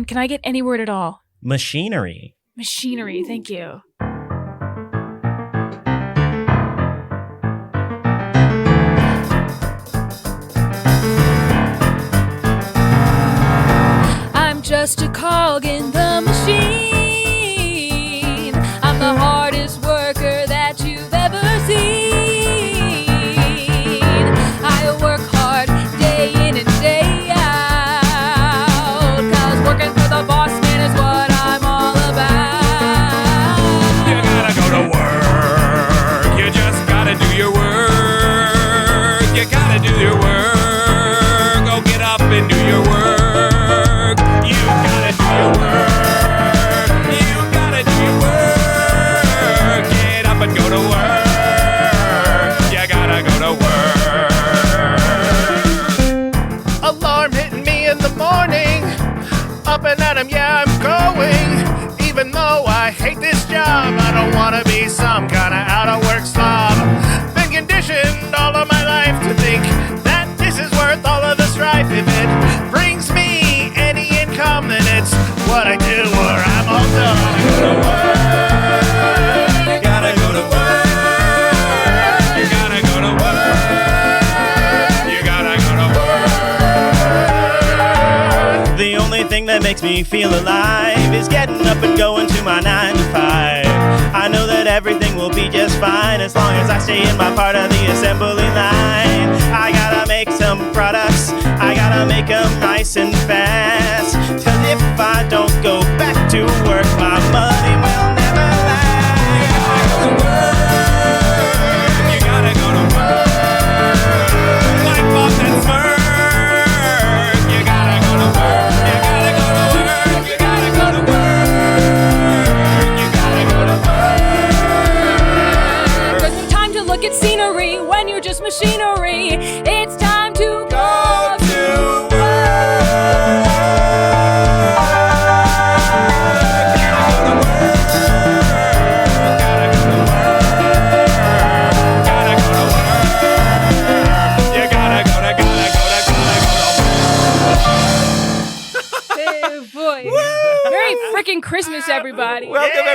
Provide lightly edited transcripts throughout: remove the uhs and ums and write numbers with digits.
Alan, can I get any word at all? Machinery. Machinery, thank you. I'm just a cog in the machine. I'm the hardest worker that you've ever seen. I work hard day in and day out, 'cause working for the boss man is what I'm all about. You gotta go to work. You just gotta do your work. You gotta do your work. Go get up and do your work. You gotta do your work. You gotta do your work. Get up and go to work. You gotta go to work. Alarm hitting me in the morning. Up and at 'em, yeah, I'm going. Even though I hate this job, I don't wanna be some kind of out-of-work slob. Been conditioned all of my life to think that this is worth all of the strife. If it brings me any income, then it's what I do or I'm all done. Go to work. You gotta go to work. You gotta go to work. You gotta go to work. The only thing that makes me feel alive is getting up and going to my 9 to 5. I know that everything will be just fine as long as I stay in my part of the assembly line. I gotta make some products, I gotta make them nice and fast. 'Cause if I don't go back to work, my money will never last. You gotta go to work. Wipe off that smirk. You gotta go to work. You gotta go to work. You gotta go to work. You gotta go to work. There's no time to look at scenery when you're just machinery. It's time to go to Oh boy. Merry freaking Christmas, everybody. Welcome,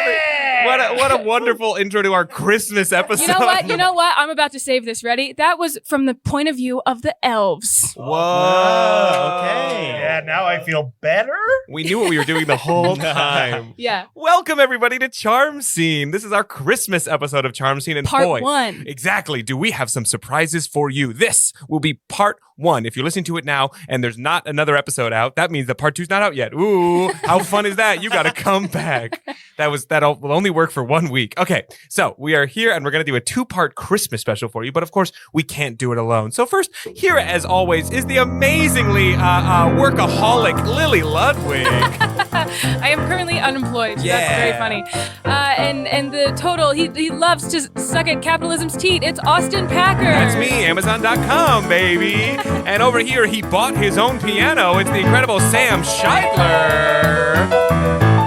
What a wonderful intro to our Christmas episode. You know what? I'm about to save this. Ready? That was from the point of view of the elves. Whoa. Okay. Yeah, now I feel better. We knew what we were doing the whole time. Yeah. Welcome, everybody, to Charm Scene. This is our Christmas episode of Charm Scene. And Part boy, 1. Exactly. Do we have some surprises for you? This will be part 1. If you're listening to it now and there's not another episode out, that means that part 2's not out yet. Ooh, how fun is that? You got to come back. That'll only work for 1 week. Okay, so we are here and we're going to do a 2-part Christmas special for you. But of course, we can't do it alone. So first, here as always is the amazingly workaholic Lily Ludwig. I am currently unemployed. So That's very funny. And the total, he loves to suck at capitalism's teat. It's Austin Packer. That's me, Amazon.com, baby. And over here, he bought his own piano. It's the incredible Sam Scheidler.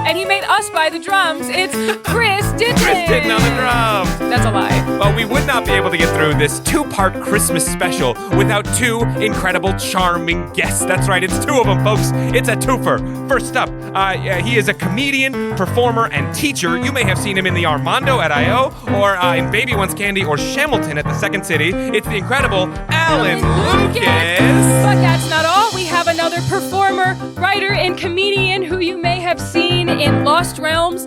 And he made us buy the drums. It's Chris Ditton. Chris Ditton on the drums. That's a lie. Well, we would not be able to get through this 2-part Christmas special without 2 incredible, charming guests. That's right, it's 2 of them, folks. It's a twofer. First up, he is a comedian, performer, and teacher. You may have seen him in the Armando at I.O. or in Baby Wants Candy or Shamilton at the Second City. It's the incredible Alan Lucas. But that's not all. We have another performer, writer, and comedian who you may have seen in Lost Realms,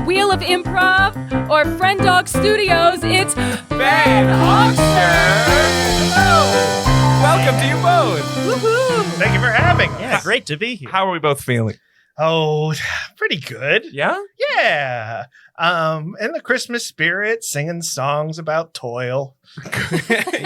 Wheel of Improv, or Friend Dog Studios. It's Ben Auxier. Hello. Welcome to you both. Woohoo! Thank you for having us. Yeah, great to be here. How are we both feeling? Oh, pretty good. Yeah? Yeah. In the Christmas spirit, singing songs about toil.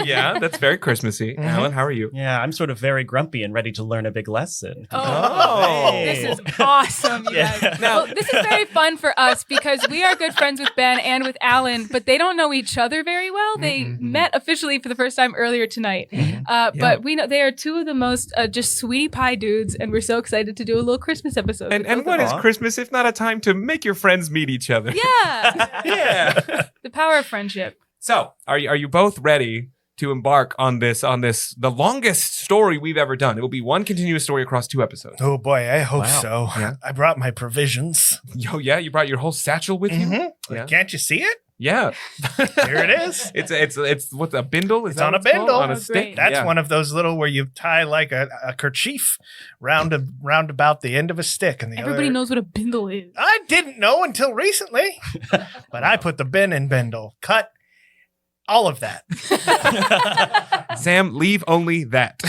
Yeah, that's very Christmassy. Mhm. Alan, how are you? Yeah, I'm sort of very grumpy and ready to learn a big lesson. Oh. This is awesome, you Yeah. guys. Now- Well, this is very fun for us because we are good friends with Ben and with Alan, but they don't know each other very well. They met officially for the first time earlier tonight. But we know they are 2 of the most just sweetie pie dudes, and we're so excited to do a little Christmas episode. And what is Christmas if not a time to make your friends meet each other? Yeah. Yeah. The power of friendship. So, are you both ready to embark on this, the longest story we've ever done. It will be one continuous story across 2 episodes. Oh boy, I hope Wow. so. Yeah. I brought my provisions. Yo, yeah, you brought your whole satchel with you? Mm-hmm. Yeah. Can't you see it? Yeah. Here it is. It's what's a bindle? Is It's that on a what it's called? bindle. On a Oh, stick? great. That's Yeah. one of those little where you tie like a kerchief round about the end of a stick. And the Everybody other... knows what a bindle is. I didn't know until recently. But I put the bin in bindle. Cut all of that. Sam, leave only that.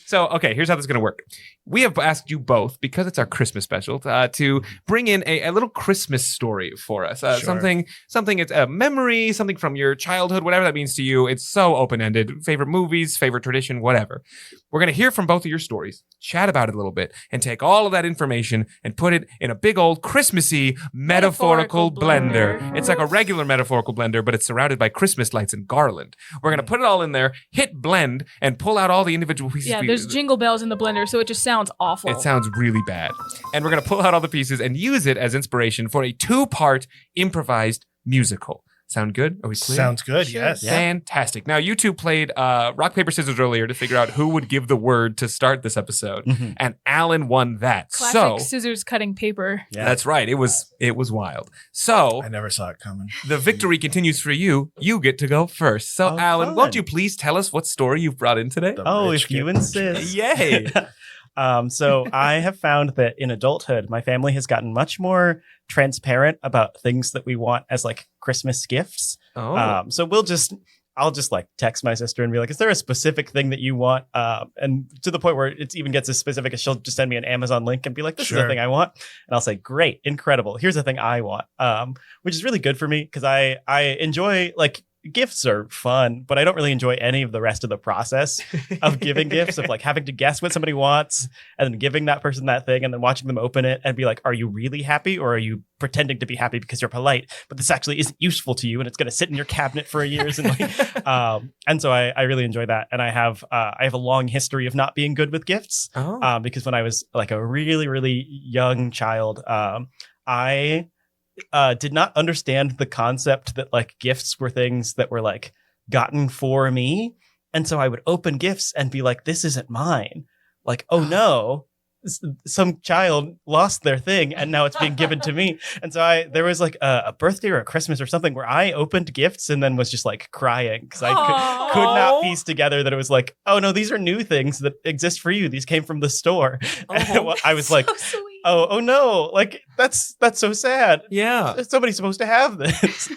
So, okay, here's how this is going to work. We have asked you both, because it's our Christmas special, to bring in a little Christmas story for us. Sure. Something, it's a memory, something from your childhood, whatever that means to you. It's so open-ended. Favorite movies, favorite tradition, whatever. We're going to hear from both of your stories, chat about it a little bit, and take all of that information and put it in a big old Christmassy metaphorical blender. It's like a regular metaphorical blender, but it's surrounded by Christmas lights and garland. We're going to put it all in there, hit blend, and pull out all the individual pieces. Yeah, there's jingle bells in the blender, so it just sounds awful. It sounds really bad. And we're going to pull out all the pieces and use it as inspiration for a 2-part improvised musical. Sound good? Are we clear? Sounds good, Sure. yes. Fantastic. Now, you two played rock, paper, scissors earlier to figure out who would give the word to start this episode. Mhm. And Alan won that. Classic So, scissors cutting paper. Yeah. that's right. It was wild. So, I never saw it coming. the victory continues for you. You get to go first. So, Oh, Alan, fun. won't you please tell us what story you've brought in today? The Oh, rich if you get insist. Yay. So I have found that in adulthood, my family has gotten much more transparent about things that we want as like Christmas gifts. Oh. So I'll just like text my sister and be like, is there a specific thing that you want? And to the point where it even gets as specific as she'll just send me an Amazon link and be like, this is the Sure. thing I want. And I'll say, great, incredible. Here's the thing I want. Which is really good for me because I enjoy like gifts are fun, but I don't really enjoy any of the rest of the process of giving gifts, of like having to guess what somebody wants and then giving that person that thing and then watching them open it and be like, are you really happy or are you pretending to be happy because you're polite, but this actually isn't useful to you and it's going to sit in your cabinet for years. And like, and so I really enjoy that. And I have a long history of not being good with gifts because when I was like a really, really young child, I did not understand the concept that like gifts were things that were like gotten for me. And so I would open gifts and be like, this isn't mine. Like, oh no, some child lost their thing and now it's being given to me. And so there was like a birthday or a Christmas or something where I opened gifts and then was just like crying because I could not piece together that it was like, oh no, these are new things that exist for you. These came from the store. And I was like, So sweet. oh no, like that's so sad. Yeah. Somebody's supposed to have this.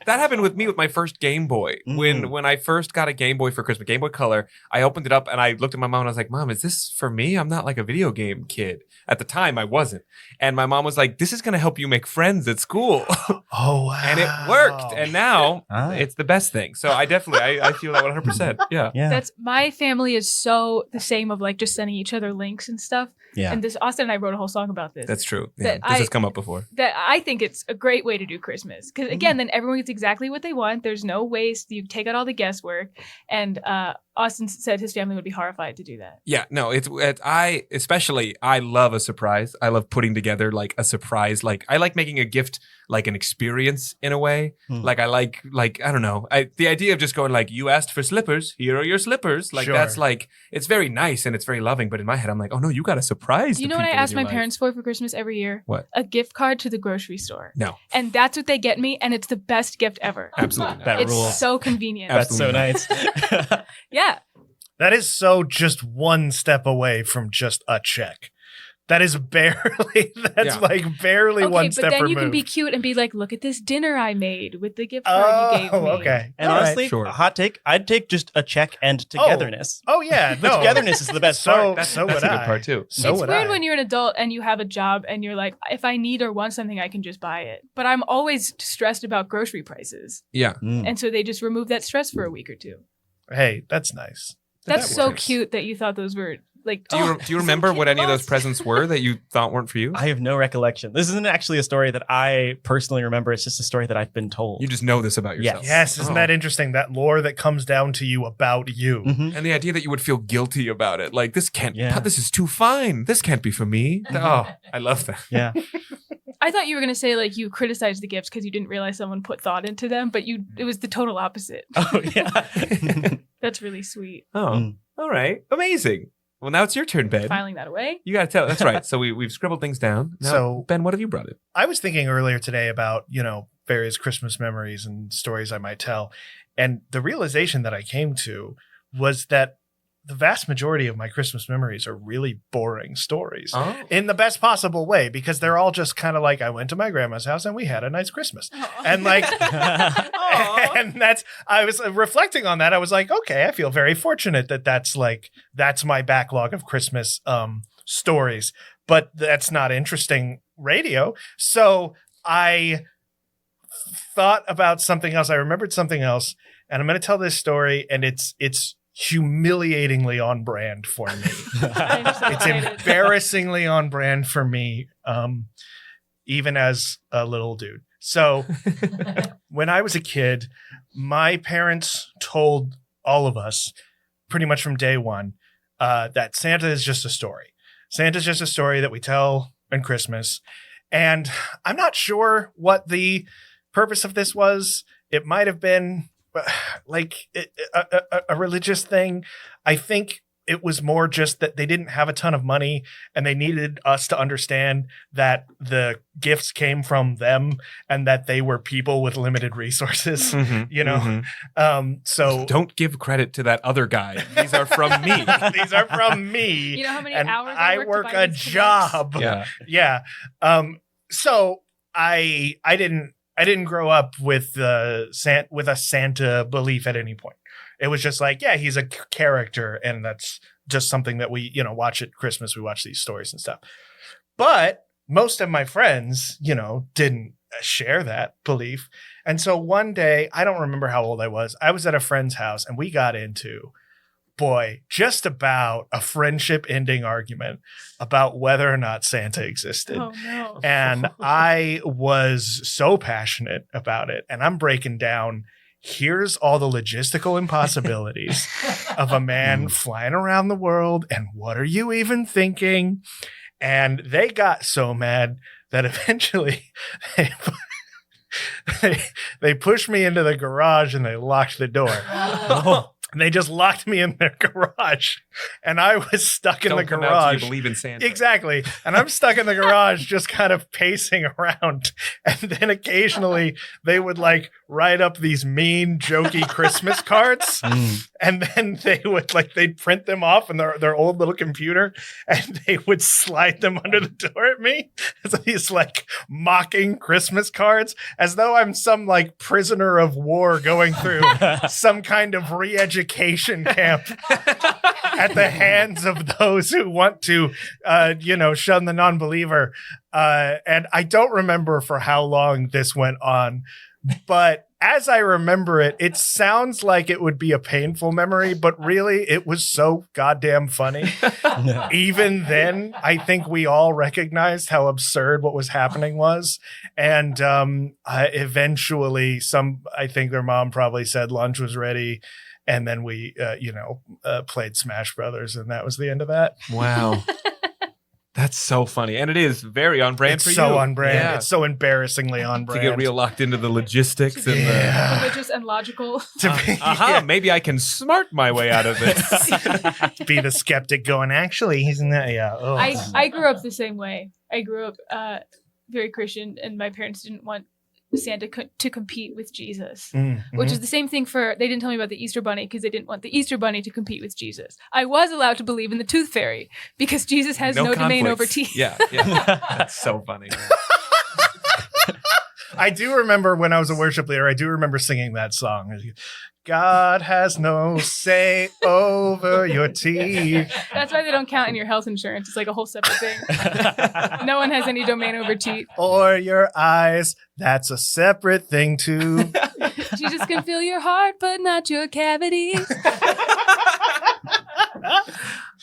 That happened with me with my first Game Boy. When I first got a Game Boy for Christmas, Game Boy Color, I opened it up and I looked at my mom and I was like, Mom, is this for me? I'm not like a video game kid. At the time, I wasn't. And my mom was like, this is going to help you make friends at school. Oh, wow. And it worked. And now Ah. it's the best thing. So I definitely, I feel that 100%. Yeah. Yeah. That's my family is so the same of like just sending each other links and stuff. Yeah. And this Austin and I wrote a whole song about this. That's true. Yeah, That this has come up before. that I think it's a great way to do Christmas because again, then everyone gets exactly what they want. There's no waste. You take out all the guesswork, and Austin said his family would be horrified to do that. Yeah, no, I love a surprise. I love putting together like a surprise. Like I like making a gift like an experience in a way. Like I like I don't know. The idea of just going like, you asked for slippers, here are your slippers. Like Sure. that's like, it's very nice and it's very loving. But in my head, I'm like, oh no, you got a surprise. You to know what I people in ask your my life. parents for Christmas every year? What? A gift card to the grocery store. No, And that's what they get me, and it's the best gift ever. absolutely not. That It's rules. so convenient. That's so Absolutely nice. Yeah. That is so just one step away from just a check. That is barely, like barely Okay, one but step then removed. you can be cute and be like, look at this dinner I made with the gift card you gave me. Okay. And All right. honestly, Sure. a hot take, I'd take just a check and togetherness. Oh yeah, The no. togetherness is the best part. That's so a would good I. part too. So It's would weird I. when you're an adult and you have a job and you're like, if I need or want something, I can just buy it. But I'm always stressed about grocery prices. Yeah. And so they just remove that stress for a week or two. Hey, that's nice. That's That so works. cute that you thought those were like. Do you remember what any of those presents were that you thought weren't for you? I have no recollection. This isn't actually a story that I personally remember. It's just a story that I've been told. You just know this about yourself. Yes, isn't Oh. that interesting? That lore that comes down to you about you. Mhm. And the idea that you would feel guilty about it. Like, this can't, Yeah. this is too fine. This can't be for me. Oh, I love that. Yeah. I thought you were going to say like you criticized the gifts because you didn't realize someone put thought into them, but it was the total opposite. Oh, yeah. That's really sweet. Oh, all right. Amazing. Well, now it's your turn, Ben. Filing that away. You got to tell. That's right. So we've scribbled things down. Now, So- Ben, what have you brought in? I was thinking earlier today about, various Christmas memories and stories I might tell. And the realization that I came to was that the vast majority of my Christmas memories are really boring stories in the best possible way, because they're all just kind of like, I went to my grandma's house and we had a nice Christmas. Aw. And like, and I was reflecting on that. I was like, okay, I feel very fortunate that that's my backlog of Christmas stories, but that's not interesting radio. So I thought about something else. I remembered something else, and I'm going to tell this story, and it's humiliatingly on brand for me. I'm so It's excited. embarrassingly on brand for me, even as a little dude. So when I was a kid, my parents told all of us pretty much from day one that Santa is just a story. Santa's just a story that we tell on Christmas. And I'm not sure what the purpose of this was. It might have been like a religious thing. I think it was more just that they didn't have a ton of money and they needed us to understand that the gifts came from them and that they were people with limited resources, So Don't give credit to that other guy. These are from me. these are from me. You know how many and hours I work to work buy a these connects? job. Yeah. Yeah. So I didn't grow up with a Santa belief at any point. It was just like, yeah, he's a character, and that's just something that we, watch at Christmas. We watch these stories and stuff. But most of my friends, didn't share that belief. And so one day, I don't remember how old I was at a friend's house, and we got into, just about a friendship ending argument about whether or not Santa existed. Oh no. And I was so passionate about it. And I'm breaking down, here's all the logistical impossibilities of a man flying around the world. And what are you even thinking? And they got so mad that eventually they pushed me into the garage and they locked the door. And they just locked me in their garage, and I was stuck in Don't the come out till garage. you believe in Santa. Exactly. And I'm stuck in the garage, just kind of pacing around. And then occasionally they would write up these mean, jokey Christmas cards. And then they'd print them off in their old little computer, and they would slide them under the door at me. So these mocking Christmas cards, as though I'm some prisoner of war going through some kind of re-education camp at the hands of those who want to, shun the non-believer. And I don't remember for how long this went on, but as I remember it, it sounds like it would be a painful memory, but really it was so goddamn funny. Even then, I think we all recognized how absurd what was happening was. And eventually I think their mom probably said lunch was ready. And then we, played Smash Brothers, and that was the end of that. Wow. That's so funny. And it is very on brand It's for you. so on brand. Yeah. It's so embarrassing on brand. To get real locked into the logistics and Yeah. Religious and logical. Maybe I can smart my way out of this. Be the skeptic going, actually, he's in that. Yeah. Oh. I grew up the same way. I grew up very Christian, and my parents didn't want Santa to compete with Jesus, which is the same thing they didn't tell me about the Easter Bunny because they didn't want the Easter Bunny to compete with Jesus. I was allowed to believe in the Tooth Fairy because Jesus has no domain over conflicts. teeth. Yeah. That's so funny. I do remember when I was a worship leader, I do remember singing that song. God has no say over your teeth. That's why they don't count in your health insurance. It's like a whole separate thing. No one has any domain over teeth. Or your eyes. That's a separate thing too. Jesus can feel your heart, but not your cavities.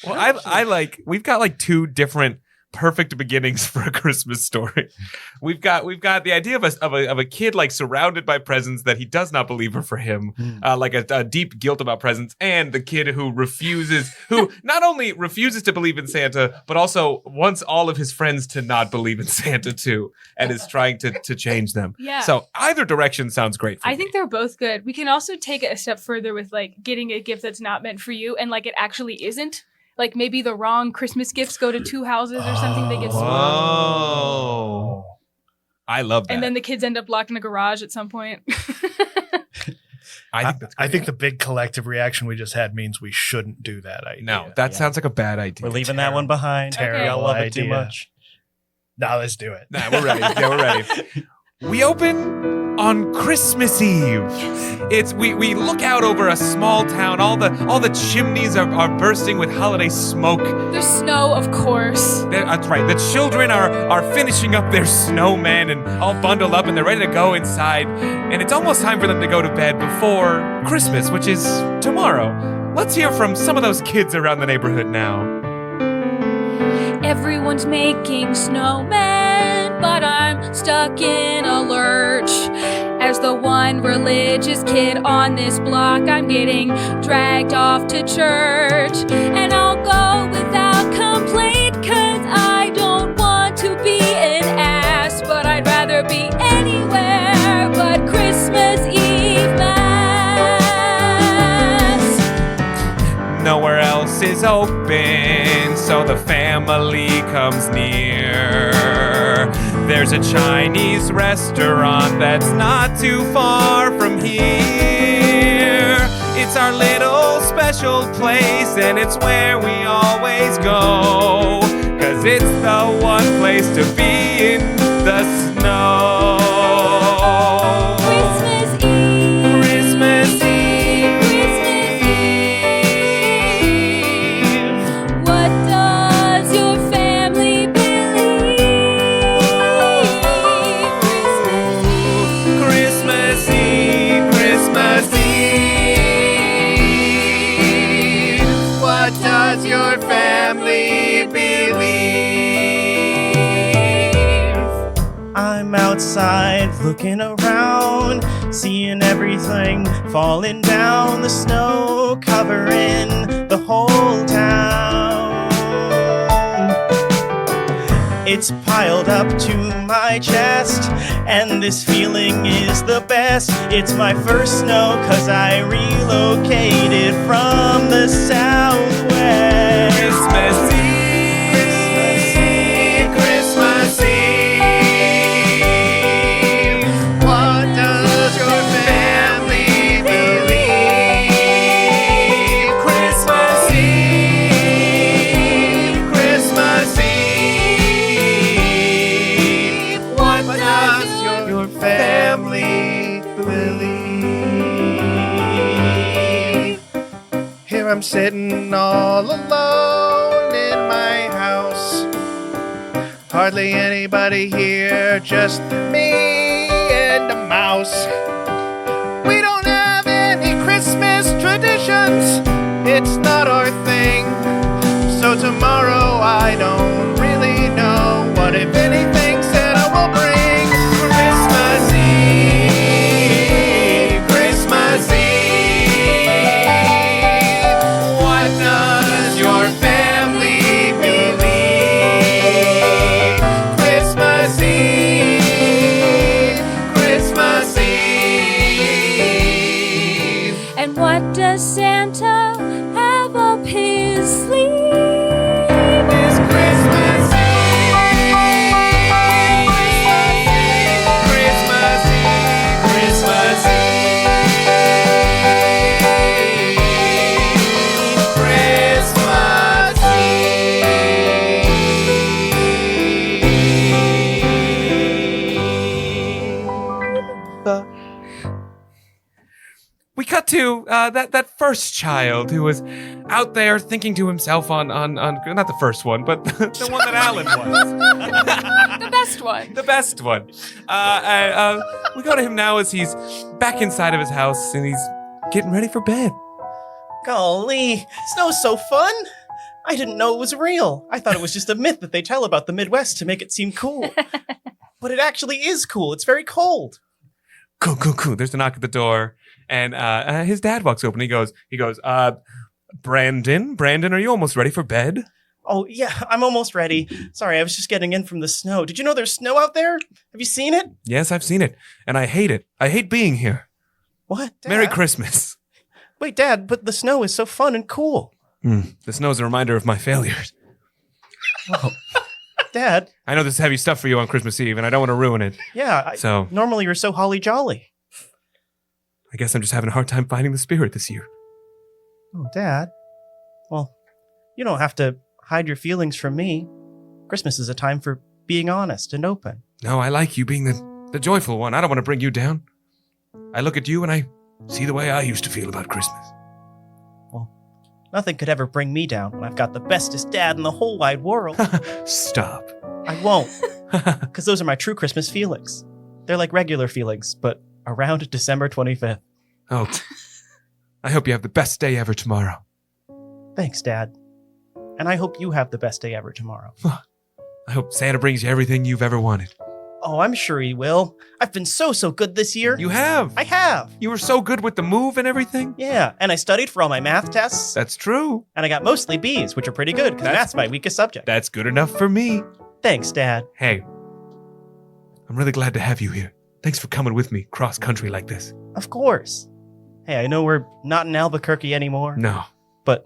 Well, we've got two different perfect beginnings for a Christmas story. We've got the idea of a kid like surrounded by presents that he does not believe are for him, like a deep guilt about presents, and the kid who not only refuses to believe in Santa, but also wants all of his friends to not believe in Santa too, and is trying to change them. Yeah. So either direction sounds great for me. I think they're both good. We can also take it a step further with like getting a gift that's not meant for you and like it actually isn't. Like maybe the wrong Christmas gifts go to two houses or something. They get swapped. Oh, I love that. And then the kids end up locked in a garage at some point. I think that's great. I think the big collective reaction we just had means we shouldn't do that idea. No, that sounds like a bad idea. We're leaving that one behind. Terrible Y'all love it too idea. much. No, let's do it. Nah, we're ready. Yeah, we're ready. We open on Christmas Eve. It's we look out over a small town. All the chimneys are bursting with holiday smoke. There's snow, of course. That's right. The children are finishing up their snowmen and all bundled up, and they're ready to go inside. And it's almost time for them to go to bed before Christmas, which is tomorrow. Let's hear from some of those kids around the neighborhood now. Everyone's making snowmen, but I'm stuck in a lurch. As the one religious kid on this block, I'm getting dragged off to church. And I'll go without complaint, 'cause I don't want to be an ass, but I'd rather be anywhere but Christmas Eve Mass. Nowhere else is open, so the family comes near. There's a Chinese restaurant that's not too far from here. It's our little special place, and it's where we always go, 'cause it's the one place to be in the snow. Christmas Eve. Christmas Eve. Christmas Eve. What does your family believe? Christmas Eve, Christmas Eve. What does your family believe? I'm outside looking around, seeing everything falling down, the snow covering the whole town. It's piled up to my chest, and this feeling is the best. It's my first snow, 'cause I relocated from the Southwest. Christmas Eve, Christmas Eve. What does your family believe? Christmas Eve, Christmas Eve. What does your family believe? Here I'm sitting all alone in my house. Hardly anybody here, just me and a mouse. We don't have any Christmas traditions, it's not our thing. So tomorrow I don't really know what, if anything, Santa will bring. Christmas Eve, Christmas Eve. What does your family believe? Christmas Eve, Christmas Eve. And what does Santa have up his sleeve? It's Christmas Eve, Christmas Eve, Christmas Eve, Christmas Eve. We cut to that first child who was out there thinking to himself on not the first one, but the one that Alan was. The best one. The best one. We go to him now as he's back inside of his house and he's getting ready for bed. Golly, snow's so fun. I didn't know it was real. I thought it was just a myth that they tell about the Midwest to make it seem cool. But it actually is cool. It's very cold. Cool. There's a knock at the door, and his dad walks open. He goes, Brandon, are you almost ready for bed? Oh, yeah, I'm almost ready. Sorry, I was just getting in from the snow. Did you know there's snow out there? Have you seen it? Yes, I've seen it, and I hate it. I hate being here. What? Dad? Merry Christmas. Wait, Dad, but the snow is so fun and cool. The snow's a reminder of my failures. Oh. Dad? I know this is heavy stuff for you on Christmas Eve, and I don't want to ruin it. Yeah, So normally you're so holly jolly. I guess I'm just having a hard time finding the spirit this year. Oh, Dad. Well, you don't have to hide your feelings from me. Christmas is a time for being honest and open. No, I like you being the joyful one. I don't want to bring you down. I look at you and I see the way I used to feel about Christmas. Well, nothing could ever bring me down when I've got the bestest dad in the whole wide world. Stop. I won't, because those are my true Christmas feelings. They're like regular feelings, but around December 25th. Oh, I hope you have the best day ever tomorrow. Thanks, Dad. And I hope you have the best day ever tomorrow. I hope Santa brings you everything you've ever wanted. Oh, I'm sure he will. I've been so good this year. You have. I have. You were so good with the move and everything. Yeah, and I studied for all my math tests. That's true. And I got mostly B's, which are pretty good, because math's my weakest subject. That's good enough for me. Thanks, Dad. Hey, I'm really glad to have you here. Thanks for coming with me cross country like this. Of course. Hey, I know we're not in Albuquerque anymore. No. But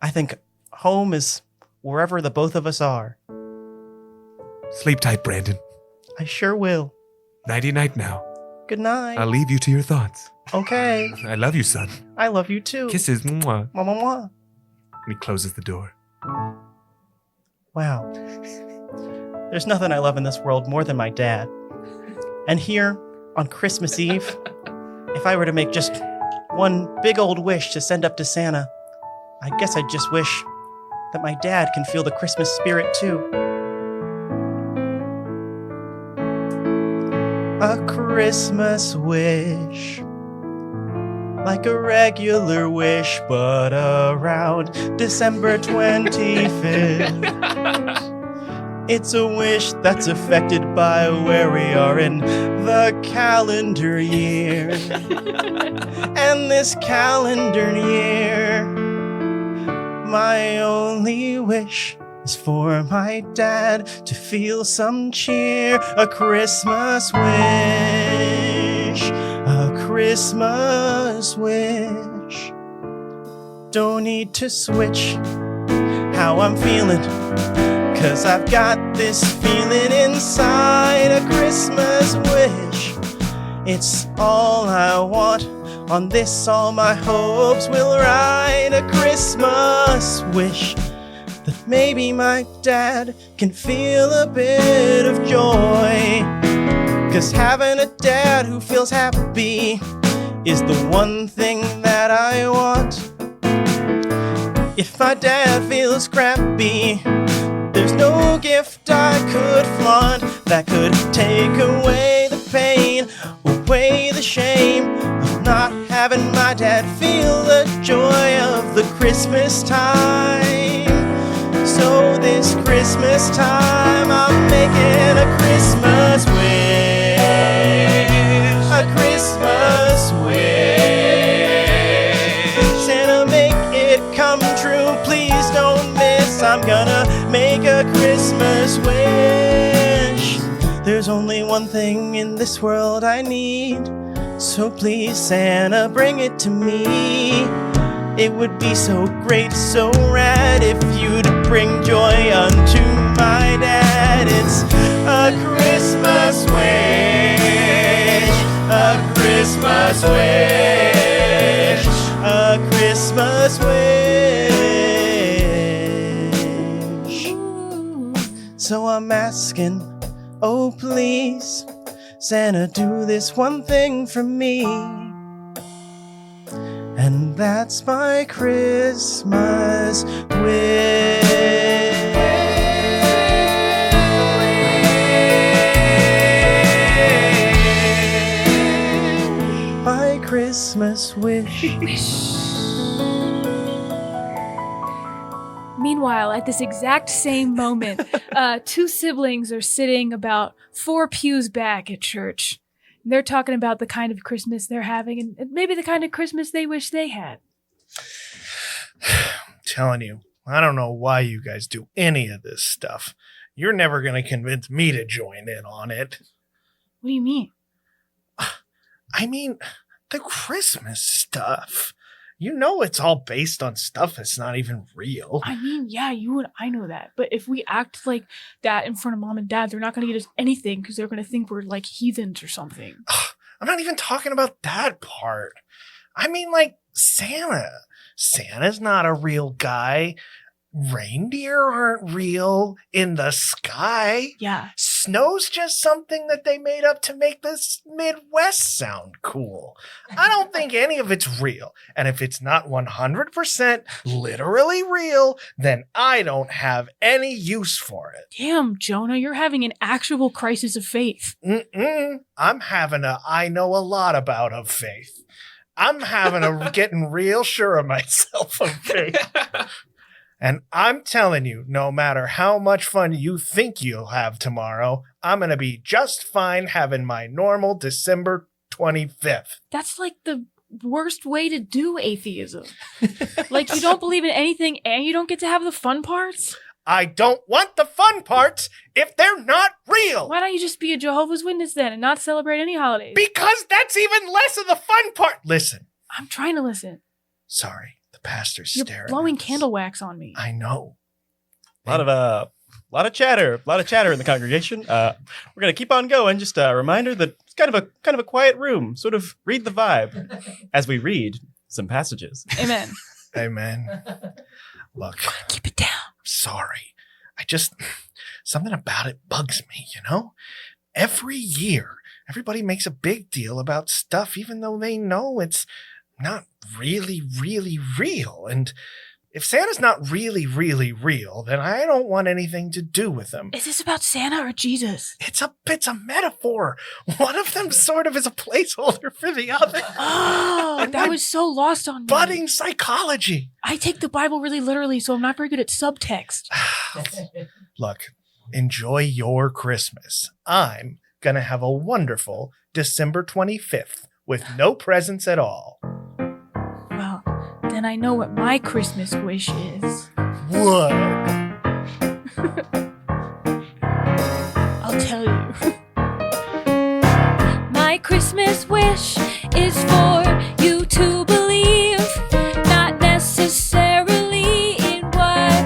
I think home is wherever the both of us are. Sleep tight, Brandon. I sure will. Nighty-night now. Good night. I'll leave you to your thoughts. Okay. I love you, son. I love you too. Kisses. Mwah. Mwah, mwah, mwah. And he closes the door. Wow. There's nothing I love in this world more than my dad. And here, on Christmas Eve, if I were to make just one big old wish to send up to Santa, I guess I'd just wish that my dad can feel the Christmas spirit too. A Christmas wish, like a regular wish, but around December 25th. It's a wish that's affected by where we are in the calendar year. And this calendar year, my only wish is for my dad to feel some cheer. A Christmas wish, a Christmas wish. Don't need to switch how I'm feeling, 'cause I've got this feeling inside. A Christmas wish, it's all I want. On this all my hopes will ride. A Christmas wish that maybe my dad can feel a bit of joy. 'Cause having a dad who feels happy is the one thing that I want. If my dad feels crappy, there's no gift I could flaunt that could take away the pain, away the shame of not having my dad feel the joy of the Christmas time. So this Christmas time, I'm making a Christmas wish, a Christmas wish. Santa, make it come true, please don't miss. I'm gonna make a Christmas wish. There's only one thing in this world I need, so please, Santa, bring it to me. It would be so great, so rad, if you'd bring joy unto my dad. It's a Christmas wish, a Christmas wish, a Christmas wish. So I'm asking, oh please, Santa, do this one thing for me. And that's my Christmas wish. My Christmas wish. Meanwhile, at this exact same moment, two siblings are sitting about 4 pews back at church. They're talking about the kind of Christmas they're having and maybe the kind of Christmas they wish they had. I'm telling you, I don't know why you guys do any of this stuff. You're never going to convince me to join in on it. What do you mean? I mean, the Christmas stuff. You know it's all based on stuff that's not even real. I mean, yeah, you and I know that. But if we act like that in front of mom and dad, they're not going to get us anything because they're going to think we're like heathens or something. I'm not even talking about that part. I mean, like, Santa. Santa's not a real guy. Reindeer aren't real in the sky. Yeah. Snow's just something that they made up to make this Midwest sound cool. I don't think any of it's real. And if it's not 100% literally real, then I don't have any use for it. Damn, Jonah, you're having an actual crisis of faith. I'm having a I know a lot about of faith. I'm having a getting real sure of myself of faith. And I'm telling you, no matter how much fun you think you'll have tomorrow, I'm going to be just fine having my normal December 25th. That's like the worst way to do atheism. Like, you don't believe in anything and you don't get to have the fun parts? I don't want the fun parts if they're not real. Why don't you just be a Jehovah's Witness then and not celebrate any holidays? Because that's even less of the fun part. Listen. I'm trying to listen. Sorry. The pastor's You're staring. blowing candle wax on me. I know. A lot of chatter in the congregation. We're gonna keep on going. Just a reminder that it's kind of a quiet room. Sort of read the vibe as we read some passages. Amen. Amen. Look, Keep it down. sorry. Something about it bugs me, you know? Every year, everybody makes a big deal about stuff, even though they know it's not really, really real. And if Santa's not really, really real, then I don't want anything to do with him. Is this about Santa or Jesus? It's a metaphor. One of them sort of is a placeholder for the other. Oh, And that my was so lost on me. Budding psychology. I take the Bible really literally, so I'm not very good at subtext. Look, enjoy your Christmas. I'm going to have a wonderful December 25th with no presents at all. Well, then I know what my Christmas wish is. What? I'll tell you. My Christmas wish is for you to believe, not necessarily in what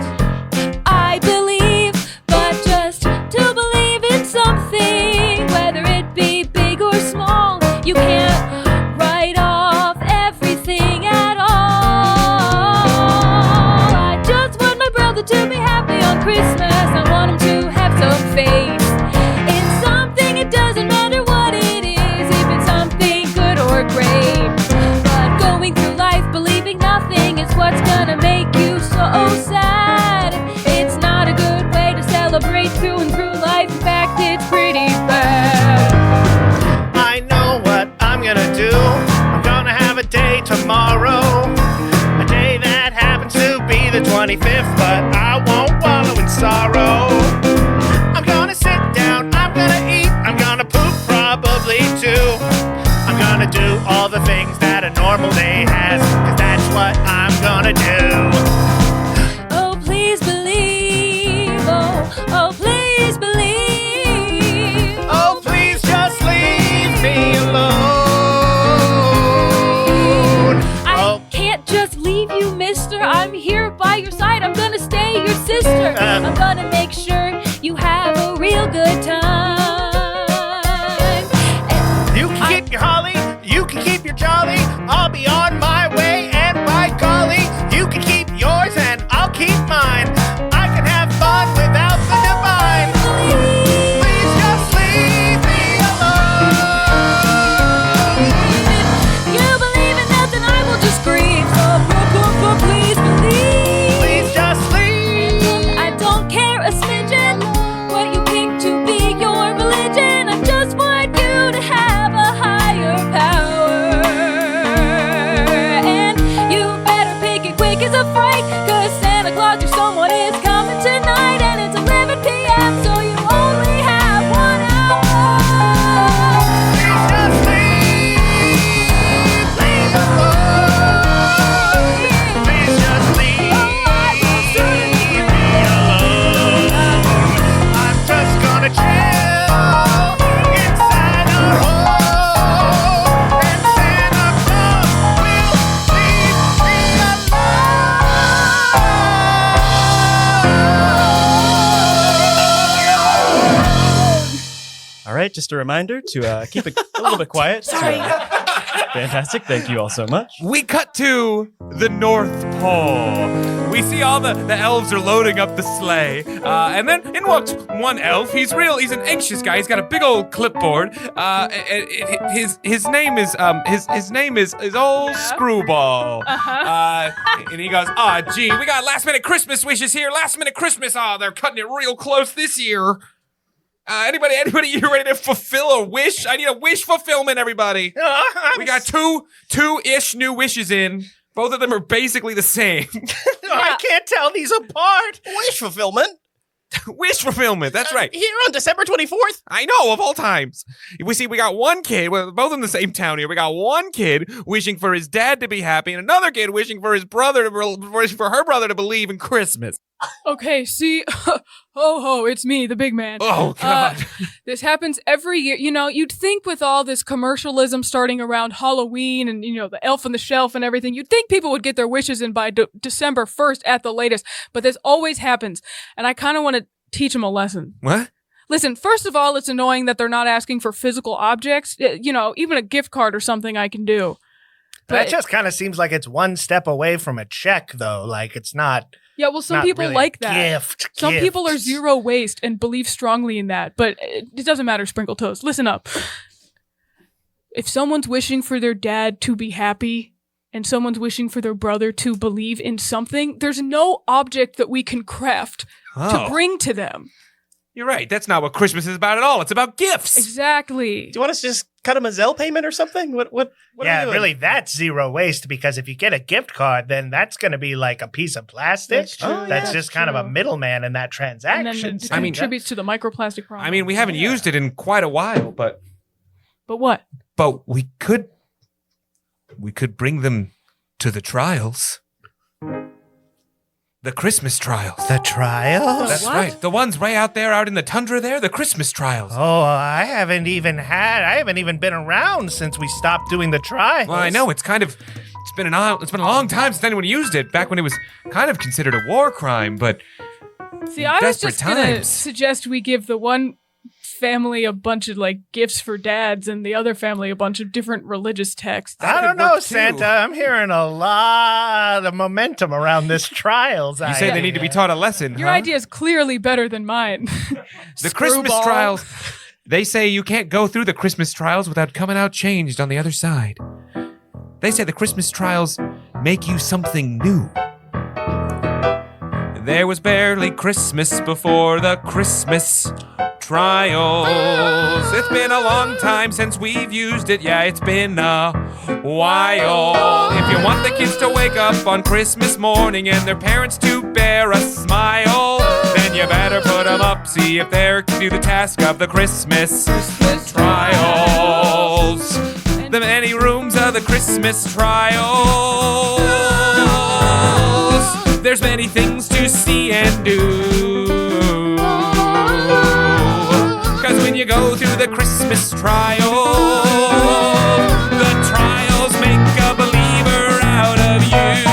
I believe, but just to believe in something, whether it be big or small. You can't write off everything at all. I just want my brother to be happy on Christmas. I want him to have some faith in something. It doesn't matter what it is, if it's something good or great. But going through life believing nothing is what's gonna make you so sad. It's not a good way to celebrate through and through life. In fact, it's pretty bad. I know what I'm gonna do. I'm gonna have a day tomorrow. A day that happens to be the 25th, but I won't wallow in sorrow. I'm gonna sit down, I'm gonna eat, I'm gonna poop probably too. I'm gonna do all the things that a normal day has, 'cause that's what I'm gonna do. Oh, please believe. Oh, please believe. Oh, please just leave me alone. I can't just leave you, mister. I'm here by your side. I'm gonna stay your sister. I'm gonna make sure you have a real good time. You can keep your holly, you can keep your jolly. I'll be on my way, and by golly, you can right, just a reminder to keep it a little bit quiet. Sorry. Fantastic. Thank you all so much. We cut to the North Pole. We see all the elves are loading up the sleigh. And then in walks one elf. He's an anxious guy. He's got a big old clipboard. His name is old Screwball. And he goes, gee, we got last minute Christmas wishes here. Last minute Christmas. They're cutting it real close this year. Anybody you ready to fulfill a wish? I need a wish fulfillment, everybody. We got two-ish new wishes in. Both of them are basically the same. I can't tell these apart. Wish fulfillment. Wish fulfillment, that's right. Here on December 24th. I know, of all times. We got one kid, we're both in the same town here. We got one kid wishing for his dad to be happy and another kid wishing for for her brother to believe in Christmas. Okay, see, ho, it's me, the big man. Oh, God. This happens every year. You know, you'd think with all this commercialism starting around Halloween and, the Elf on the Shelf and everything, you'd think people would get their wishes in by December 1st at the latest. But this always happens. And I kind of want to teach them a lesson. What? Listen, first of all, it's annoying that they're not asking for physical objects. Even a gift card or something I can do. That just kind of seems like it's one step away from a check, though. Like, it's not... Yeah, well, some people really like that. Gift. Some people are zero waste and believe strongly in that, but it doesn't matter, Sprinkle Toast. Listen up. If someone's wishing for their dad to be happy and someone's wishing for their brother to believe in something, there's no object that we can craft to bring to them. You're right. That's not what Christmas is about at all. It's about gifts. Exactly. Do you want us to just cut him a Zelle payment or something? What are we doing? Really, that's zero waste, because if you get a gift card, then that's going to be like a piece of plastic. That's true. That's just kind of a middleman in that transaction. And then it contributes to the microplastic problem. I mean, we haven't used it in quite a while, but... But what? But we could bring them to the trials. The Christmas trials. The trials? That's right. The ones right out there, out in the tundra there, the Christmas trials. Oh, I haven't even been around since we stopped doing the trials. Well, I know, it's been a long time since anyone used it, back when it was kind of considered a war crime, but See, I was just going to times. suggest we give the one family a bunch of gifts for dads and the other family a bunch of different religious texts. I don't know, Santa. I'm hearing a lot of momentum around this trials. You say they need to be taught a lesson, Your idea is clearly better than mine. The Christmas trials, they say you can't go through the Christmas trials without coming out changed on the other side. They say the Christmas trials make you something new. There was barely Christmas before the Christmas trials. It's been a long time since we've used it. Yeah, it's been a while. If you want the kids to wake up on Christmas morning and their parents to bear a smile, then you better put them up, see if they can do the task of the Christmas trials. The many rooms of the Christmas trials. There's many things to see and do. When you go through the Christmas trial, the trials make a believer out of you.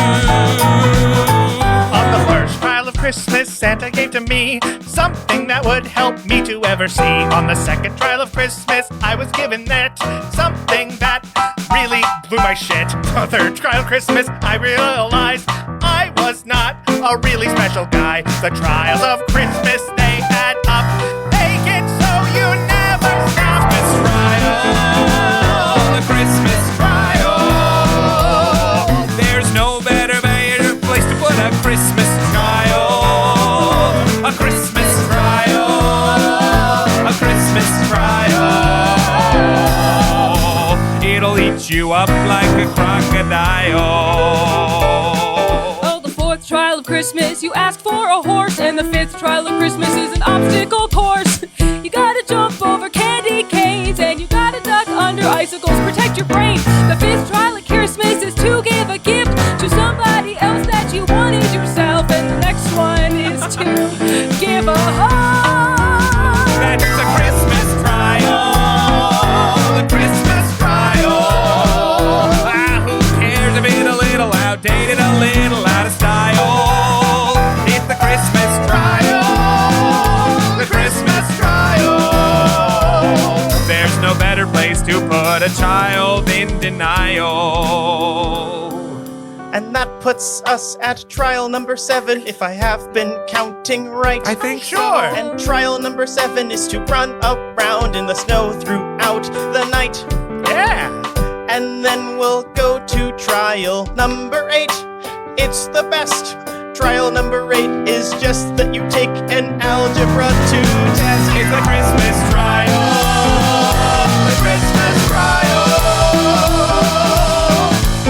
On the first trial of Christmas, Santa gave to me something that would help me to ever see. On the second trial of Christmas, I was given that something that really blew my shit. On the third trial of Christmas, I realized I was not a really special guy. The trials of Christmas, they add up. You never stop. Christmas trial, the Christmas trial. There's no better place to put a Christmas trial. A Christmas trial, a Christmas trial. It'll eat you up like a crocodile. Oh, the fourth trial of Christmas, you ask for a horse, and the fifth trial of Christmas is an obstacle course. You gotta jump over candy canes, and you gotta duck under icicles, protect your brain. The fifth trial of Christmas is to give a gift to somebody else that you wanted yourself, and the next one is to give a hug. That's a Christmas trial, the Christmas trial. Who cares if it's a little outdated, a little out of style? It's the Christmas trial, the Christmas trial. a child in denial. And that puts us at trial number 7, if I have been counting right. I think Sure. so. And trial number 7 is to run around in the snow throughout the night. Yeah. And then we'll go to trial number 8. It's the best. Trial number 8 is just that you take an algebra 2 test. It's a Christmas trial. The Christmas trial.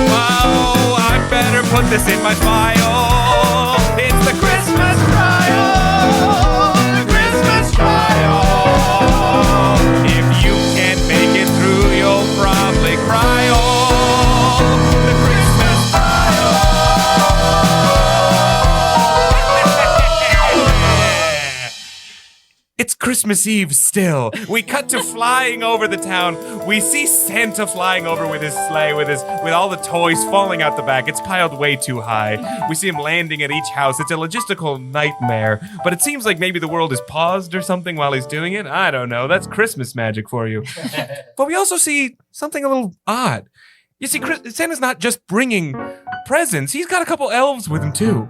Wow, I better put this in my file. It's the Christmas trial. The Christmas trial. If you can't make it through, you'll probably cry. Oh, the Christmas trial. It's Christmas Eve still. We cut to flying over the town. We see Santa flying over with his sleigh, with all the toys falling out the back. It's piled way too high. We see him landing at each house. It's a logistical nightmare. But it seems like maybe the world is paused or something while he's doing it. I don't know. That's Christmas magic for you. But we also see something a little odd. You see, Santa's not just bringing presents. He's got a couple elves with him too.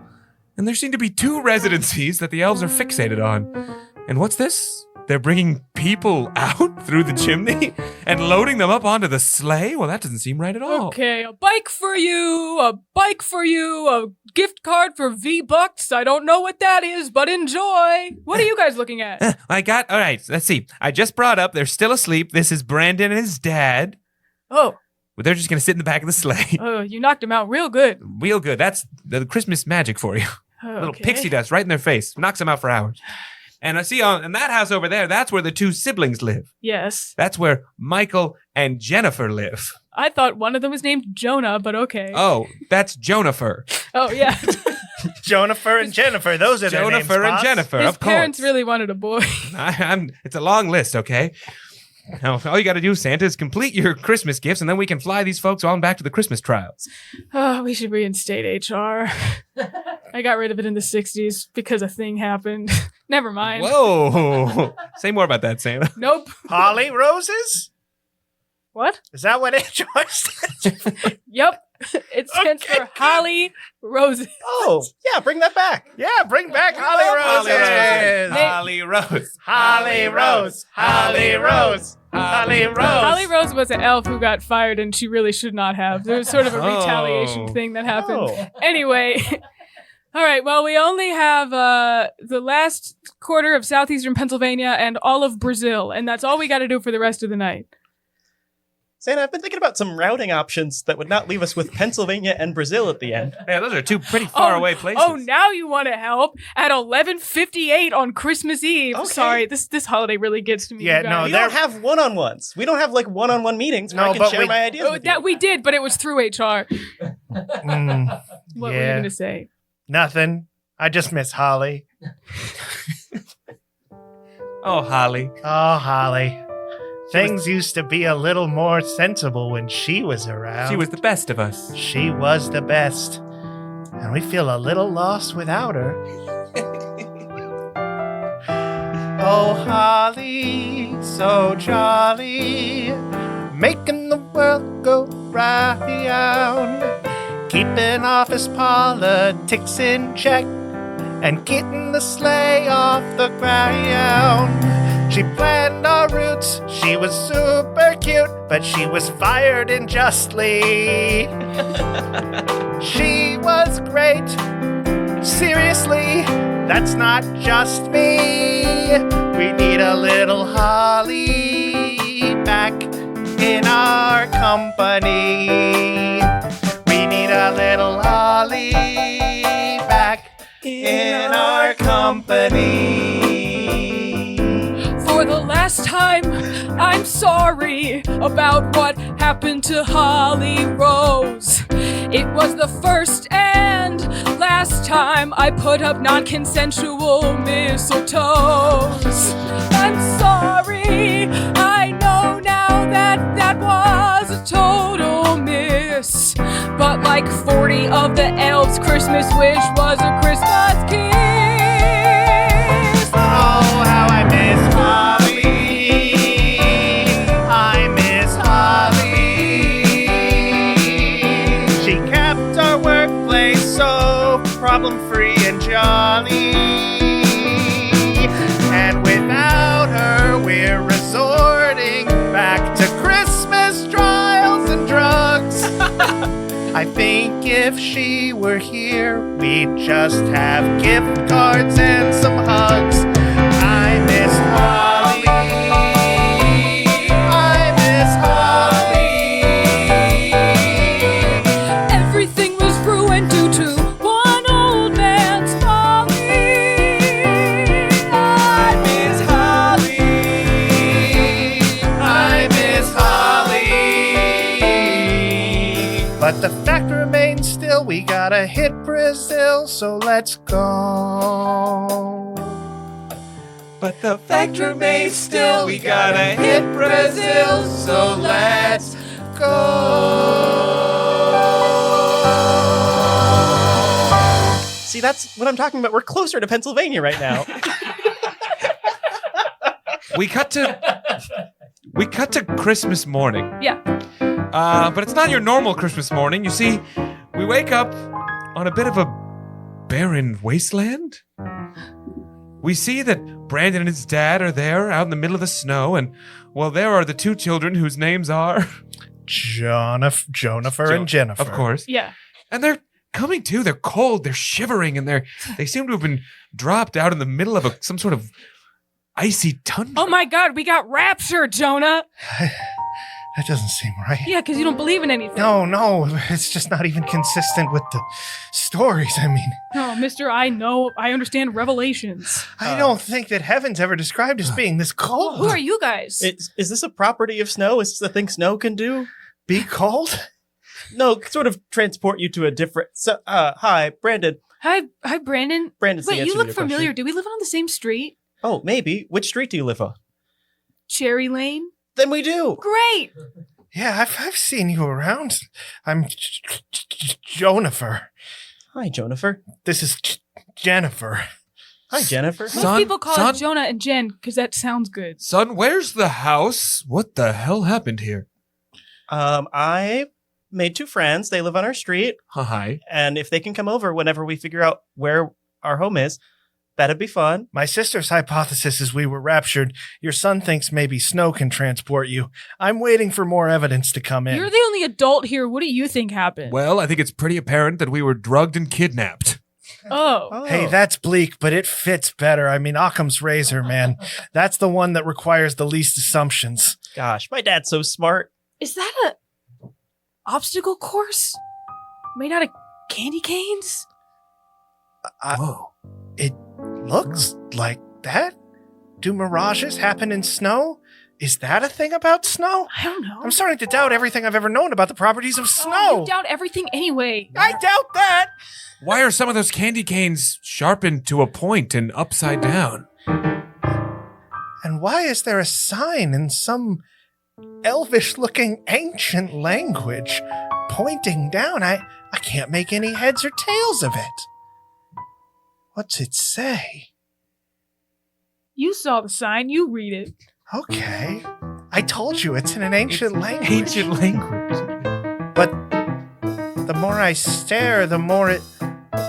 And there seem to be 2 residencies that the elves are fixated on. And what's this? They're bringing people out through the chimney and loading them up onto the sleigh? Well, that doesn't seem right at all. Okay, a bike for you, a gift card for V-Bucks. I don't know what that is, but enjoy. What are you guys looking at? All right, let's see. I just brought up, they're still asleep. This is Brandon and his dad. Oh, Well, they're just going to sit in the back of the sleigh. you knocked him out real good. Real good. That's the Christmas magic for you. Little Okay. pixie dust right in their face. Knocks them out for hours. And I see in that house over there, that's where the 2 siblings live. Yes. That's where Michael and Jennifer live. I thought one of them was named Jonah, but okay. Oh, that's Jonifer. Oh, yeah. Jonifer and Jennifer, those are their names, Jonifer and Pops. Jennifer, His of course. parents really wanted a boy. It's a long list, okay? Now, all you got to do, Santa, is complete your Christmas gifts, and then we can fly these folks on back to the Christmas trials. Oh, we should reinstate HR. I got rid of it in the 60s because a thing happened. Never mind. Whoa! Say more about that, Santa. Nope. Holly roses? What? Is that what HR stands for? Yep. It stands Okay, for good. Holly Roses. Oh, yeah, bring that back. Yeah, bring back Holly roses. Holly Rose. Holly Rose. Holly Rose. Holly Rose. Holly Rose was an elf who got fired, and she really should not have. There was sort of a retaliation Oh. thing that happened. Oh. Anyway. All right, well, we only have the last quarter of southeastern Pennsylvania and all of Brazil, and that's all we got to do for the rest of the night. Santa, I've been thinking about some routing options that would not leave us with Pennsylvania and Brazil at the end. Yeah, those are 2 pretty far away places. Oh, now you want to help at 11:58 on Christmas Eve. Okay. Sorry, this holiday really gets to me. Yeah, you guys. no, We they're- don't have one-on-ones. We don't have like one-on-one meetings where No, I can but share we- my ideas Oh, with that you. we did, but it was through HR. Mm, What were you Yeah. going to say? nothing. I just miss Holly. Oh, Holly. Oh, Holly. Things used to be a little more sensible when she was around. She was the best of us. She was the best. And we feel a little lost without her. Oh, Holly, so jolly, making the world go round, keeping office politics in check, and getting the sleigh off the ground. She planned our routes, she was super cute, but she was fired unjustly. She was great. Seriously, that's not just me. We need a little Holly back in our company. We need a little Holly back in our company. For the last time, I'm sorry about what happened to Holly Rose. It was the first and last time I put up non-consensual mistletoes. I'm sorry, I know now that was a total miss. But like 40 of the elves' Christmas wish was a Christmas kiss. Oh, how I miss Holly. I miss Holly. problem-free and jolly. And without her, we're resorting back to Christmas trials and drugs. I think if she were here, we'd just have gift cards and some hugs. I miss Holly. I miss Holly. Everything was ruined due to one old man's folly. I miss Holly. I miss Holly. But the fact remains still, we gotta hit Brazil, so let's go. But the fact remains still, we gotta hit Brazil, so let's go. See, that's what I'm talking about. We're closer to Pennsylvania right now. We cut to Christmas morning. Yeah. But it's not your normal Christmas morning. You see, we wake up on a bit of a barren wasteland. We see that Brandon and his dad are there out in the middle of the snow, and, well, there are the two children whose names are... Jonathan and Jennifer. Of course. Yeah. And they're coming to. They're cold. They're shivering, and they seem to have been dropped out in the middle of some sort of icy tundra. Oh my God, we got raptured, Jonah. That doesn't seem right. Yeah, because you don't believe in anything. No, it's just not even consistent with the stories. I mean, Oh, mister, I understand revelations. I don't think that heaven's ever described as being this cold. Who are you guys? Is this a property of snow? Is this a thing snow can do? Be cold? No, sort of transport you to a different... So, hi, Brandon. Hi, Brandon. Brandon's the Wait, answer you to look your familiar. question. Do we live on the same street? Oh, maybe. Which street do you live on? Cherry Lane? Then we do. Great. Yeah, I've seen you around. I'm Jonathan. Hi, Jonathan. This is Jennifer. Hi, Jennifer. Most Son- people call son- it Jonah and Jen because that sounds good. Son, where's the house? What the hell happened here? I made two friends. They live on our street. Hi. And if they can come over whenever we figure out where our home is, that'd be fun. My sister's hypothesis is we were raptured. Your son thinks maybe snow can transport you. I'm waiting for more evidence to come in. You're the only adult here. What do you think happened? Well, I think it's pretty apparent that we were drugged and kidnapped. Oh. Hey, that's bleak, but it fits better. I mean, Occam's razor, man. That's the one that requires the least assumptions. Gosh, my dad's so smart. Is that a obstacle course made out of candy canes? Whoa. It looks like that. Do mirages happen in snow? Is that a thing about snow? I don't know. I'm starting to doubt everything I've ever known about the properties of Oh, snow. you doubt everything anyway. I doubt that. Why are some of those candy canes sharpened to a point and upside down? And why is there a sign in some elvish-looking ancient language pointing down? I can't make any heads or tails of it. What's it say? You saw the sign. You read it. Okay. I told you it's in an ancient language. Ancient language. But the more I stare, the more it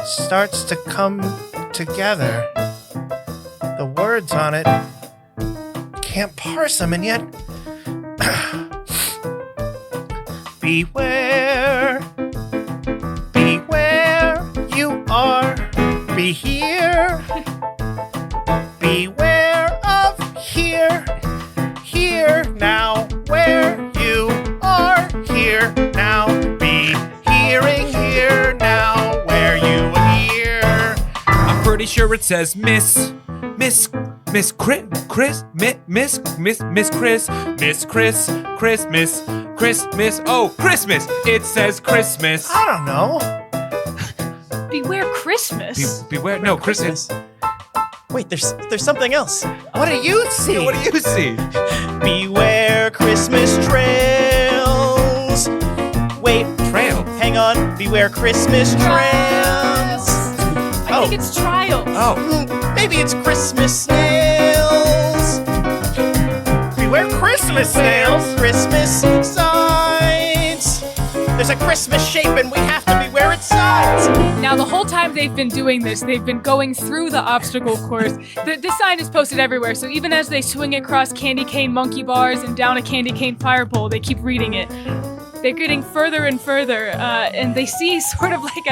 starts to come together. The words on it, can't parse them, and yet... Beware, beware, you are, be here. Beware of here, here now, where you are, here now, be hearing here now, where you hear. I'm pretty sure it says Miss Chris, Christmas. Oh, Christmas. It says Christmas. I don't know. Beware Christmas. Beware. No, Christmas. Wait, there's something else. What do you see? What do you see? Beware Christmas trails. Wait, Trail. hang on. Beware Christmas trails. I think it's trials. Oh, Maybe it's Christmas snails. Beware Christmas snails. Christmas signs. There's a Christmas shape and we have to beware its signs. Now Now, the whole time they've been doing this, they've been going through the obstacle course. The sign is posted everywhere, so even as they swing across candy cane monkey bars and down a candy cane fire pole, they keep reading it. They're getting further and further, and they see sort of like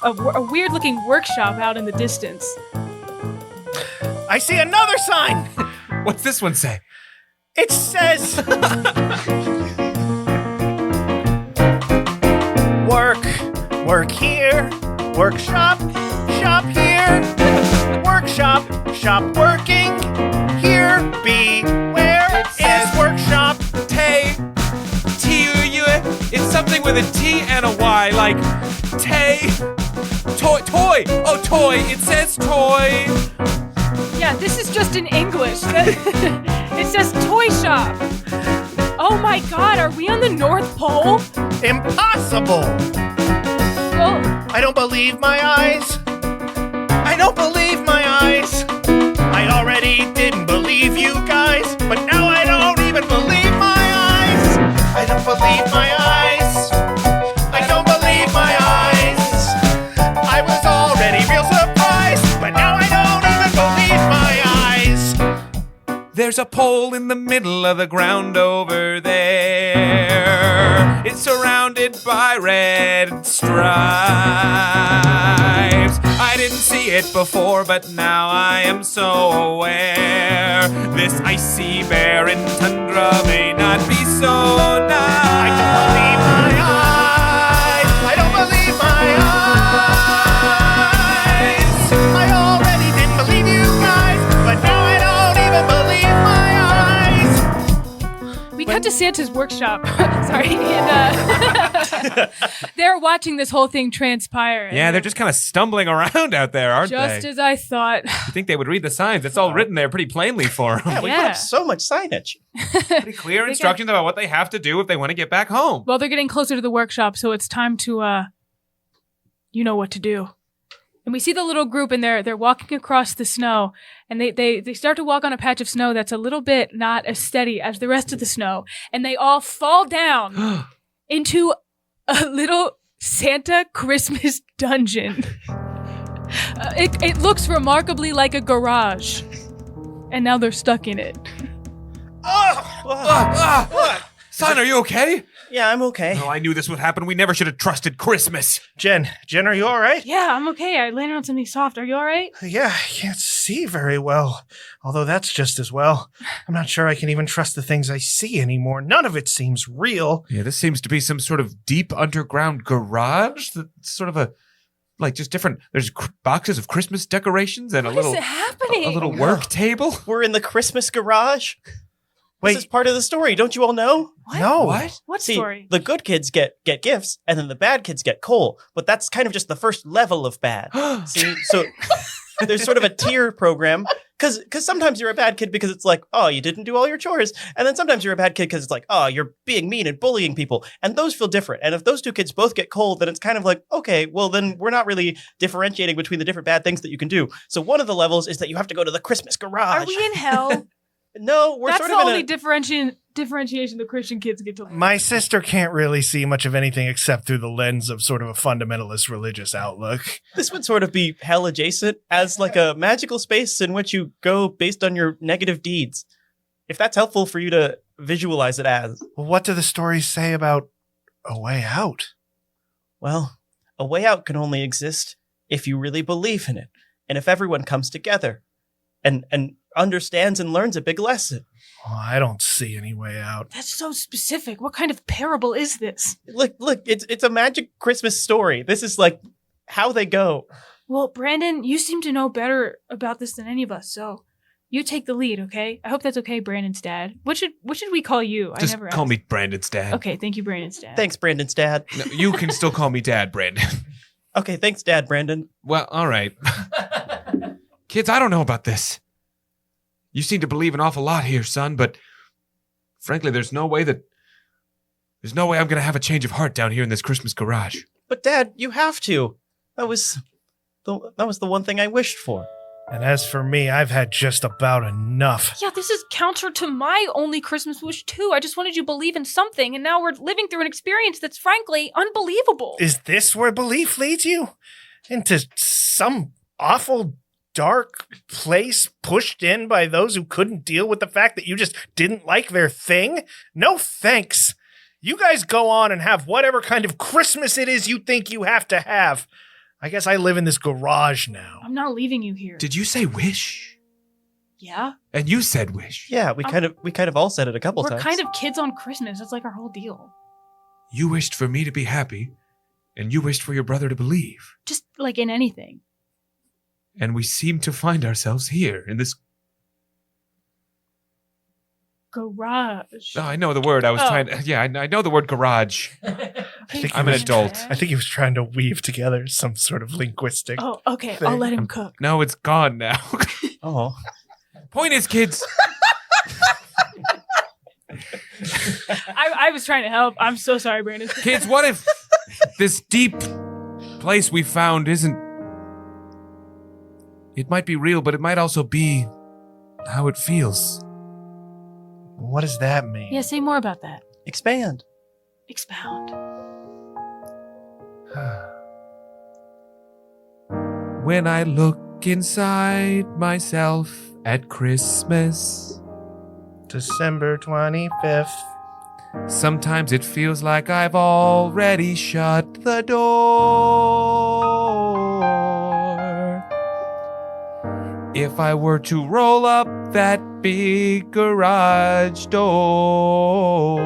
a weird-looking workshop out in the distance. I see another sign. What's this one say? It says... Work here. Workshop, shop here. Workshop, shop working. Here, be where is workshop. T-U-U. It's something with a T and a Y, like toy. Oh, toy. It says toy. Yeah, this is just in English. It says toy shop. Oh my god, are we on the North Pole? Impossible. Well, I don't believe my eyes. I don't believe my eyes. I already didn't believe you guys, but now I don't even believe my eyes. I don't believe my eyes. I don't believe my eyes. I was already real surprised, but now I don't even believe my eyes. There's a pole in the middle of the ground over there. It's surrounded by red stripes. I didn't see it before, but now I am so aware. This icy barren tundra may not be so nice. I don't believe my eyes. I don't believe my eyes. I already didn't believe you guys, but now I don't even believe my eyes. we cut to Santa's workshop. Sorry. And, they're watching this whole thing transpire. Yeah, they're just kind of stumbling around out there, aren't just they? as I thought. You think they would read the signs? It's all written there pretty plainly for them. Yeah, we Yeah. have so much signage. Pretty clear instructions about what they have to do if they want to get back home. Well, they're getting closer to the workshop, so it's time to, you know what to do. And we see the little group, and they're walking across the snow, and they start to walk on a patch of snow that's a little bit not as steady as the rest of the snow, and they all fall down into a little Santa Christmas dungeon. It looks remarkably like a garage, and now they're stuck in it. Son, are you okay? Yeah, I'm okay. Oh, I knew this would happen. We never should have trusted Christmas. Jen, are you all right? Yeah, I'm okay. I landed on something soft. Are you all right? Yeah, I can't see very well. Although that's just as well. I'm not sure I can even trust the things I see anymore. None of it seems real. Yeah, this seems to be some sort of deep underground garage. That's sort of just different. There's boxes of Christmas decorations and What is happening? a little work table. We're in the Christmas garage. Wait. This is part of the story. Don't you all know? What? No. What? What See, story? the good kids get gifts, and then the bad kids get coal. But that's kind of just the first level of bad. See, so there's sort of a tier program. Because sometimes you're a bad kid because it's like, oh, you didn't do all your chores. And then sometimes you're a bad kid because it's like, oh, you're being mean and bullying people. And those feel different. And if those two kids both get coal, then it's kind of like, okay, well, then we're not really differentiating between the different bad things that you can do. So one of the levels is that you have to go to the Christmas garage. Are we in hell? No, we're That's sort the of in only a... differentiation the Christian kids get to. My sister can't really see much of anything except through the lens of sort of a fundamentalist religious outlook. This would sort of be hell adjacent as like a magical space in which you go based on your negative deeds. If that's helpful for you to visualize it as. Well, what do the stories say about a way out? Well, a way out can only exist if you really believe in it. And if everyone comes together and understands and learns a big lesson. Oh, I don't see any way out. That's so specific. What kind of parable is this? Look, it's a magic Christmas story. This is like how they go. Well, Brandon, you seem to know better about this than any of us, so you take the lead, okay? I hope that's okay, Brandon's dad. What should we call you? Just I never call asked. me Brandon's dad. Okay, thank you, Brandon's dad. Thanks, Brandon's dad. No, you can still call me Dad, Brandon. Okay, thanks, Dad, Brandon. Well, all right. Kids, I don't know about this. You seem to believe an awful lot here, son, but frankly, there's no way I'm going to have a change of heart down here in this Christmas garage. But Dad, you have to. That was the one thing I wished for. And as for me, I've had just about enough. Yeah, this is counter to my only Christmas wish, too. I just wanted you to believe in something, and now we're living through an experience that's frankly unbelievable. Is this where belief leads you? into some awful dark place pushed in by those who couldn't deal with the fact that you just didn't like their thing? No thanks. You guys go on and have whatever kind of Christmas it is you think you have to have. I guess I live in this garage now. I'm not leaving you here. Did you say wish? Yeah? And you said wish. Yeah, we kind of all said it a couple We're times. kind of kids on Christmas. That's like our whole deal. You wished for me to be happy, and you wished for your brother to believe. Just like in anything. And we seem to find ourselves here in this. Garage. Oh, I know the word. I was trying to. Yeah, I know the word garage. I'm an adult. I think he was trying to weave together some sort of linguistic. Oh, okay. thing. I'll let him cook. No, it's gone now. Oh. Point is, kids. I was trying to help. I'm so sorry, Brandon. Kids, what if this deep place we found isn't. It might be real, but it might also be how it feels. What does that mean? Yeah, say more about that. Expand. Expound. When I look inside myself at Christmas, December 25th. sometimes it feels like I've already shut the door. If I were to roll up that big garage door,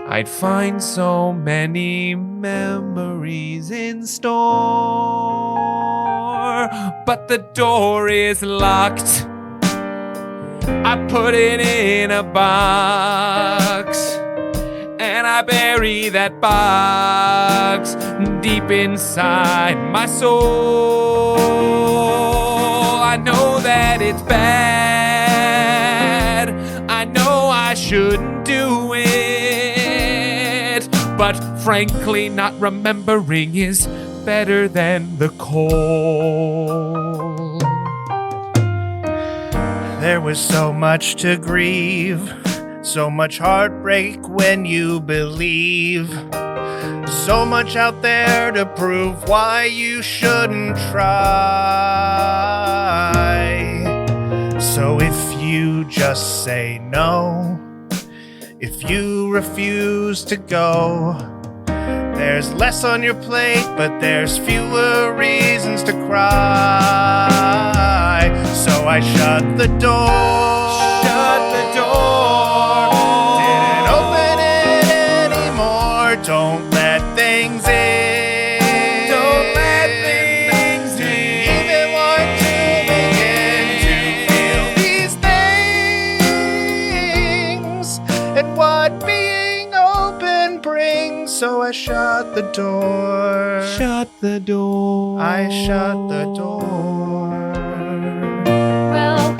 I'd find so many memories in store. But the door is locked. I put it in a box, and I bury that box deep inside my soul. I know that it's bad. I know I shouldn't do it, but frankly, not remembering is better than the cold. There was so much to grieve, so much heartbreak when you believe, so much out there to prove why you shouldn't try. So if you just say no, if you refuse to go, there's less on your plate, but there's fewer reasons to cry. So I shut the door. Shut the door. Didn't open it anymore. Don't let things in. Don't let things Do you in. even want to begin to feel these things and what being open brings? So I shut the door. Shut the door. I shut the door. Well,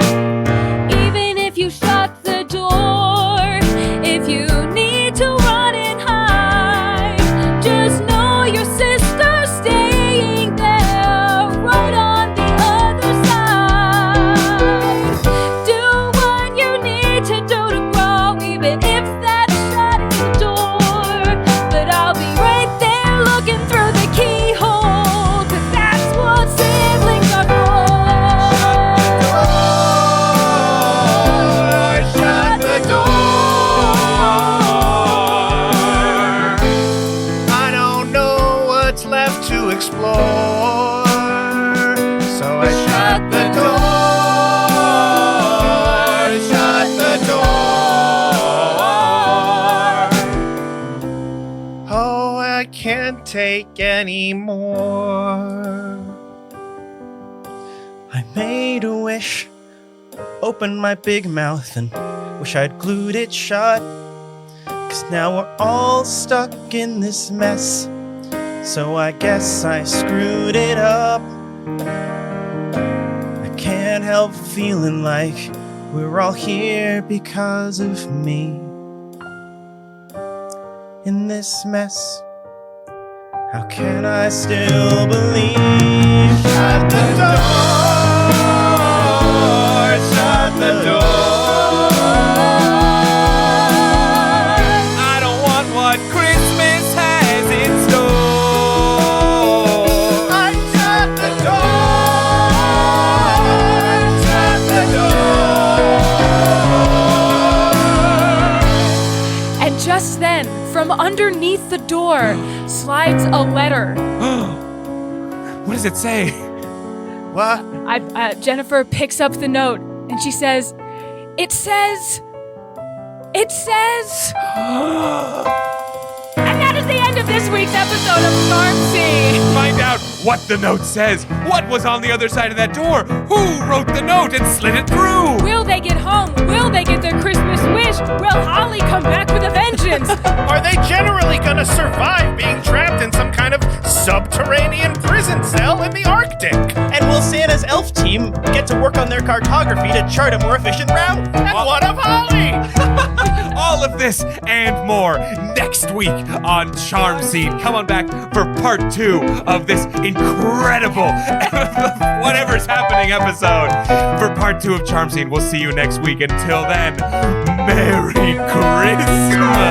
even if you shut the door, if you need to run and hide, just know your sister's staying there, right on the other side. Do what you need to do to grow, even if that's shutting the door. But I'll be right there looking through the keyhole, 'cause that's what siblings are for. Shut the door. I don't know what's left to explore. So I shut the door. Shut the door. Oh, I can't take any more. I made a wish, opened my big mouth, and wish I'd glued it shut. 'Cause now we're all stuck in this mess, so I guess I screwed it up. I can't help feeling like we're all here because of me. In this mess, how can I still believe? Shut the door. Shut the door. I don't want what Christmas has in store. writes a letter. What does it say? What? Jennifer picks up the note and she says, It says. And that is the end of this week's episode of Storm Sea. Find out what the note says. What was on the other side of that door? Who wrote the note and slid it through? Will they get home? Will they get their Christmas wish? Will Holly come back with a vengeance? Are they generally gonna survive being trapped in some kind of subterranean prison cell in the Arctic? And will Santa's elf team get to work on their cartography to chart a more efficient route? And what of Holly? All of this and more next week on Charm Scene. Come on back for part 2 of this incredible whatever's happening episode. For part 2 of Charm Scene, we'll see you next week. Until then, Merry Christmas!